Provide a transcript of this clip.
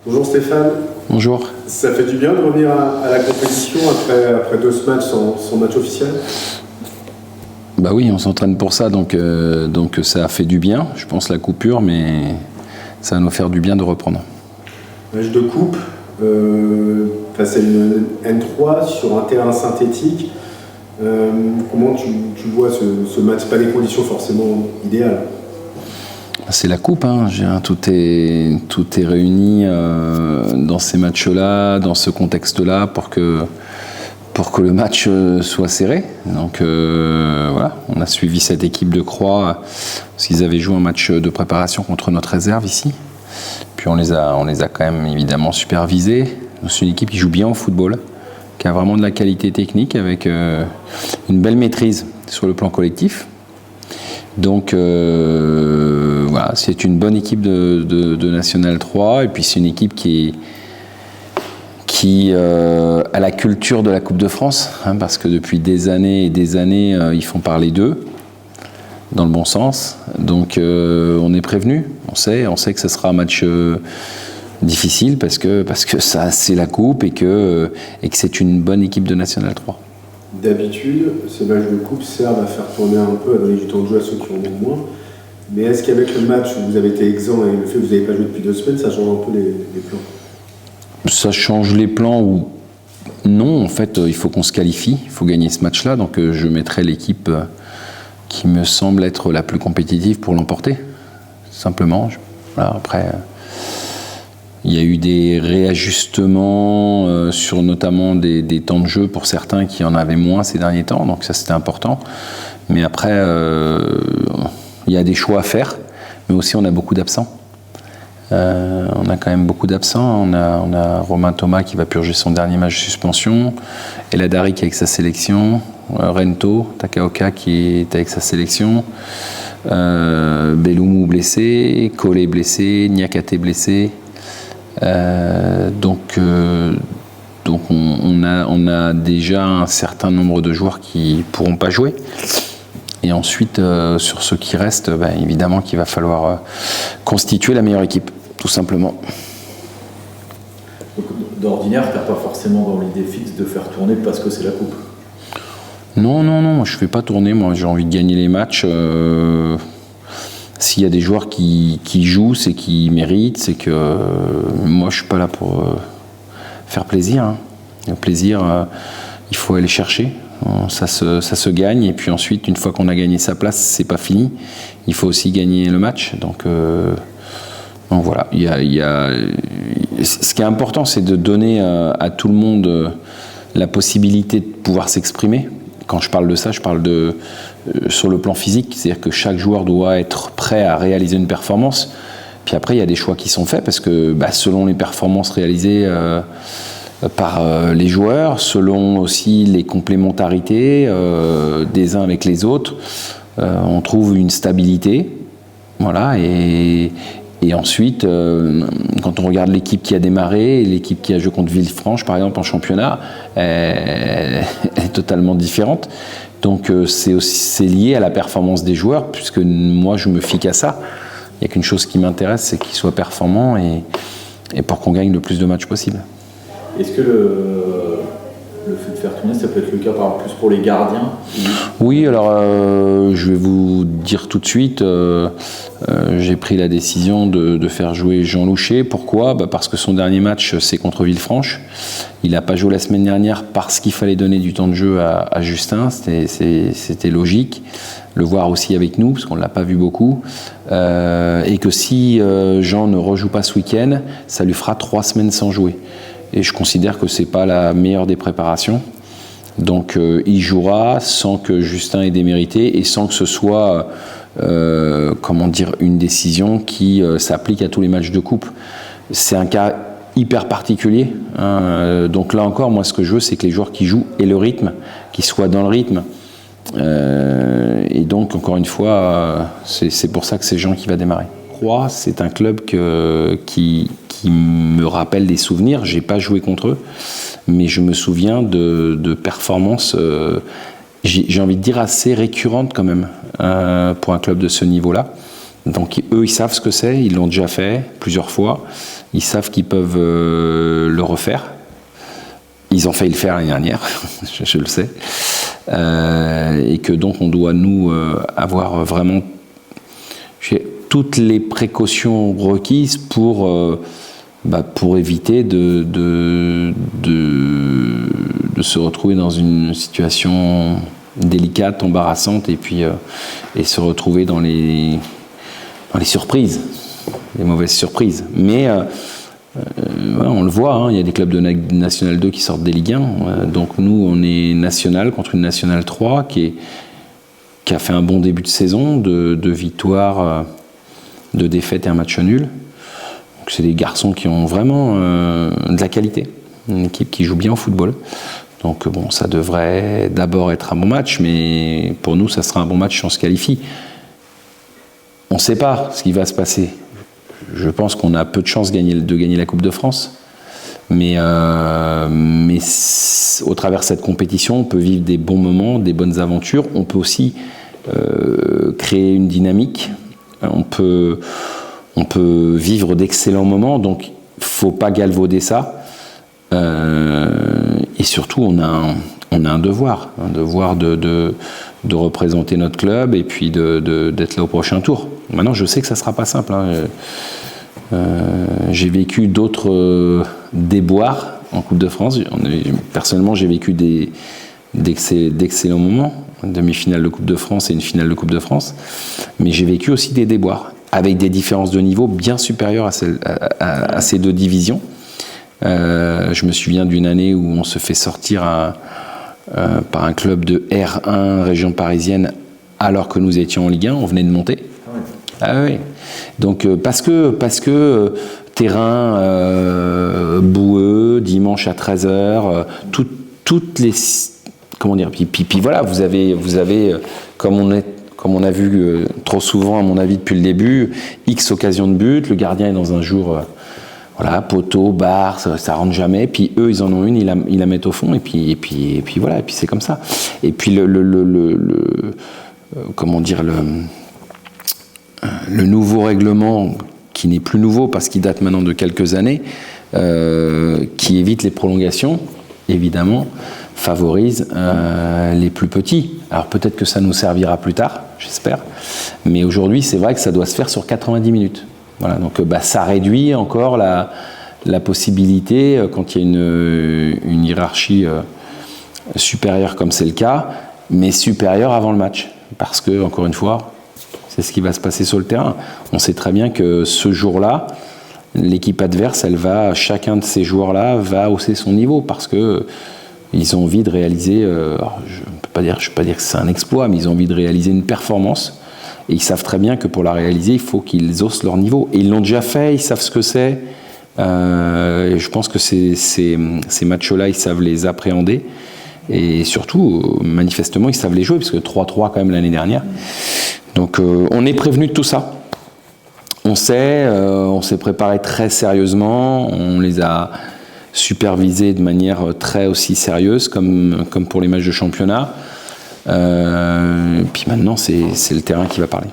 Bonjour Stéphane. Bonjour. Ça fait du bien de revenir à la compétition après 2 semaines sans match officiel? Bah oui, on s'entraîne pour ça, donc ça a fait du bien, je pense, la coupure, mais ça va nous faire du bien de reprendre. Match de coupe, face à une N3 sur un terrain synthétique. Comment tu vois ce match? Pas des conditions forcément idéales. C'est la coupe, hein. Tout est réuni dans ces matchs-là, dans ce contexte-là, pour que le match soit serré. Donc voilà, on a suivi cette équipe de Croix, parce qu'ils avaient joué un match de préparation contre notre réserve ici. Puis on les a quand même évidemment supervisés. C'est une équipe qui joue bien au football, qui a vraiment de la qualité technique, avec une belle maîtrise sur le plan collectif. Donc voilà, c'est une bonne équipe de National 3, et puis c'est une équipe qui a la culture de la Coupe de France, hein, parce que depuis des années et des années, ils font parler d'eux, dans le bon sens. Donc on est prévenu, on sait que ce sera un match difficile, parce que ça, c'est la Coupe, et que c'est une bonne équipe de National 3. D'habitude, ces matchs de coupe servent à faire tourner un peu, à donner du temps de jeu à ceux qui en ont moins. Mais est-ce qu'avec le match où vous avez été exempt et le fait que vous n'avez pas joué depuis 2 semaines, ça change un peu les plans? Ça change les plans ou non, en fait, il faut qu'on se qualifie, il faut gagner ce match-là. Donc je mettrai l'équipe qui me semble être la plus compétitive pour l'emporter, simplement. Voilà, après, il y a eu des réajustements sur notamment des temps de jeu pour certains qui en avaient moins ces derniers temps, donc ça c'était important. Mais après, il y a des choix à faire, mais aussi on a beaucoup d'absents. On a quand même beaucoup d'absents. On a Romain Thomas qui va purger son dernier match de suspension, Eladari qui est avec sa sélection, Rento, Takaoka qui est avec sa sélection, Beloumou blessé, Collet blessé, Niakate blessé. Donc on a déjà un certain nombre de joueurs qui pourront pas jouer. Et ensuite, sur ceux qui restent, évidemment qu'il va falloir constituer la meilleure équipe, tout simplement. Donc, d'ordinaire, tu n'as pas forcément dans l'idée fixe de faire tourner parce que c'est la coupe? Non, moi je ne fais pas tourner. Moi, j'ai envie de gagner les matchs. S'il y a des joueurs qui jouent, c'est qu'ils méritent. C'est que moi, je ne suis pas là pour faire plaisir. Hein. Le plaisir, il faut aller chercher. Ça se gagne, et puis ensuite, une fois qu'on a gagné sa place, c'est pas fini. Il faut aussi gagner le match. Donc voilà. Ce qui est important, c'est de donner à tout le monde la possibilité de pouvoir s'exprimer. Quand je parle de ça, je parle sur le plan physique, c'est-à-dire que chaque joueur doit être prêt à réaliser une performance. Puis après, il y a des choix qui sont faits, parce que selon les performances réalisées par les joueurs, selon aussi les complémentarités des uns avec les autres, on trouve une stabilité. Voilà, et ensuite, quand on regarde l'équipe qui a démarré, l'équipe qui a joué contre Villefranche, par exemple, en championnat, elle est totalement différente. Donc c'est lié à la performance des joueurs, puisque moi, je me fie qu'à ça. Il n'y a qu'une chose qui m'intéresse, c'est qu'ils soient performants, et pour qu'on gagne le plus de matchs possible. Est-ce que le fait de faire tourner, ça peut être le cas plus pour les gardiens? Oui, alors je vais vous dire tout de suite, j'ai pris la décision de faire jouer Jean Louchet. Pourquoi? Parce que son dernier match, c'est contre Villefranche. Il n'a pas joué la semaine dernière parce qu'il fallait donner du temps de jeu à Justin. C'était logique. Le voir aussi avec nous, parce qu'on ne l'a pas vu beaucoup. Et que si Jean ne rejoue pas ce week-end, ça lui fera 3 semaines sans jouer. Et je considère que ce n'est pas la meilleure des préparations. Donc il jouera sans que Justin ait démérité, et sans que ce soit une décision qui s'applique à tous les matchs de coupe. C'est un cas hyper particulier. Hein. Donc là encore, moi ce que je veux, c'est que les joueurs qui jouent aient le rythme, qu'ils soient dans le rythme. Et donc encore une fois, c'est pour ça que c'est Jean qui va démarrer. Croix, c'est un club qui me rappelle des souvenirs. J'ai pas joué contre eux, mais je me souviens de performances, j'ai envie de dire assez récurrentes quand même, pour un club de ce niveau-là. Donc eux, ils savent ce que c'est, ils l'ont déjà fait plusieurs fois. ils savent qu'ils peuvent le refaire. Ils ont failli le faire l'année dernière, je le sais. Et que donc on doit, nous, avoir vraiment toutes les précautions requises pour éviter de se retrouver dans une situation délicate, embarrassante, et se retrouver dans les surprises, les mauvaises surprises. Mais voilà, on le voit, hein, il y a des clubs de National 2 qui sortent des Ligue 1. Donc nous, on est National contre une National 3 qui a fait un bon début de saison, de victoires, de défaites et un match nul. Donc c'est des garçons qui ont vraiment de la qualité, une équipe qui joue bien au football. Donc bon, ça devrait d'abord être un bon match, mais pour nous, ça sera un bon match si on se qualifie. On ne sait pas ce qui va se passer. Je pense qu'on a peu de chances de gagner la Coupe de France. Mais au travers de cette compétition, on peut vivre des bons moments, des bonnes aventures. On peut aussi créer une dynamique. On peut vivre d'excellents moments. Donc, il ne faut pas galvauder ça. Et surtout, on a un devoir de représenter notre club et puis d'être là au prochain tour. Maintenant, je sais que ça ne sera pas simple. J'ai vécu d'autres déboires en Coupe de France. Personnellement, j'ai vécu d'excellents moments, une demi-finale de Coupe de France et une finale de Coupe de France. Mais j'ai vécu aussi des déboires, avec des différences de niveau bien supérieures à ces deux divisions. Je me souviens d'une année où on se fait sortir par un club de R1 région parisienne alors que nous étions en Ligue 1, on venait de monter. Ah oui. Donc parce que terrain boueux, dimanche à 13h, toutes les, comment dire, puis voilà, vous avez comme on a vu trop souvent à mon avis depuis le début, X occasions de but, le gardien est dans un jour voilà, poteau, barre, ça rentre jamais. Puis eux, ils en ont une, ils la mettent au fond, et puis voilà, et puis c'est comme ça. Et puis comment dire, le nouveau règlement, qui n'est plus nouveau parce qu'il date maintenant de quelques années, qui évite les prolongations, évidemment, favorise les plus petits. Alors peut-être que ça nous servira plus tard, j'espère. Mais aujourd'hui, c'est vrai que ça doit se faire sur 90 minutes. Voilà, donc ça réduit encore la possibilité, quand il y a une hiérarchie supérieure comme c'est le cas, mais supérieure avant le match. Parce que, encore une fois, c'est ce qui va se passer sur le terrain. On sait très bien que ce jour-là, l'équipe adverse, chacun de ces joueurs-là va hausser son niveau parce que ils ont envie de réaliser, je ne peux pas dire que c'est un exploit, mais ils ont envie de réaliser une performance. Et ils savent très bien que pour la réaliser, il faut qu'ils haussent leur niveau. Et ils l'ont déjà fait, ils savent ce que c'est. Et je pense que ces matchs-là, ils savent les appréhender. Et surtout, manifestement, ils savent les jouer, parce que 3-3 quand même l'année dernière. Donc on est prévenu de tout ça. On s'est préparé très sérieusement, on les a supervisés de manière très aussi sérieuse, comme pour les matchs de championnat. Puis maintenant, c'est le terrain qui va parler.